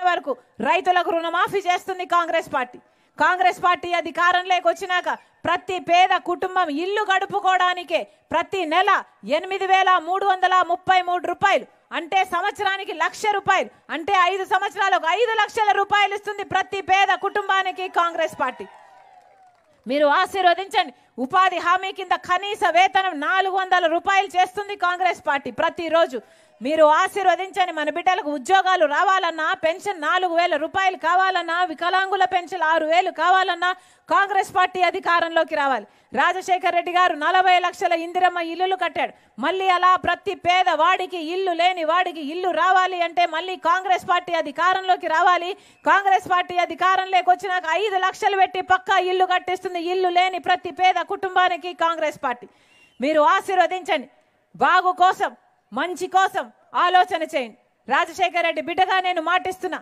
వరకు రైతులకు రుణమాఫీ చేస్తుంది కాంగ్రెస్ పార్టీ. కాంగ్రెస్ పార్టీ అధికారంలోకి వచ్చినాక ప్రతి పేద కుటుంబం ఇల్లు గడుపుకోవడానికే ప్రతి నెల 8,333 రూపాయలు అంటే సంవత్సరానికి 1,00,000 రూపాయలు అంటే 5 సంవత్సరాలకు 5 లక్షల రూపాయలు ఇస్తుంది ప్రతి పేద కుటుంబానికి కాంగ్రెస్ పార్టీ. మీరు ఆశీర్వదించండి. ఉపాధి హామీ కింద కనీస వేతనం 400 రూపాయలు చేస్తుంది కాంగ్రెస్ పార్టీ ప్రతిరోజు. మీరు ఆశీర్వదించండి. మన బిడ్డలకు ఉద్యోగాలు రావాలన్నా, పెన్షన్ 4,000 రూపాయలు కావాలన్నా, వికలాంగుల పెన్షన్ 6,000 కావాలన్నా కాంగ్రెస్ పార్టీ అధికారంలోకి రావాలి. రాజశేఖర్ రెడ్డి గారు 40 లక్షల ఇందిరమ్మ ఇల్లులు కట్టాడు. మళ్ళీ అలా ప్రతి పేదవాడికి ఇల్లు లేని వాడికి ఇల్లు రావాలి అంటే మళ్ళీ కాంగ్రెస్ పార్టీ అధికారంలోకి రావాలి. కాంగ్రెస్ పార్టీ అధికారంలోకి వచ్చినాక 5 లక్షలు పెట్టి పక్కా ఇల్లు కట్టిస్తుంది ఇల్లు లేని ప్రతి పేద కుటుంబానికి కాంగ్రెస్ పార్టీ. మీరు ఆశీర్వదించండి. బాగు కోసం, మంచి కోసం ఆలోచన చేయండి. రాజశేఖర్ రెడ్డి బిడ్డగా నేను మాటిస్తున్నా,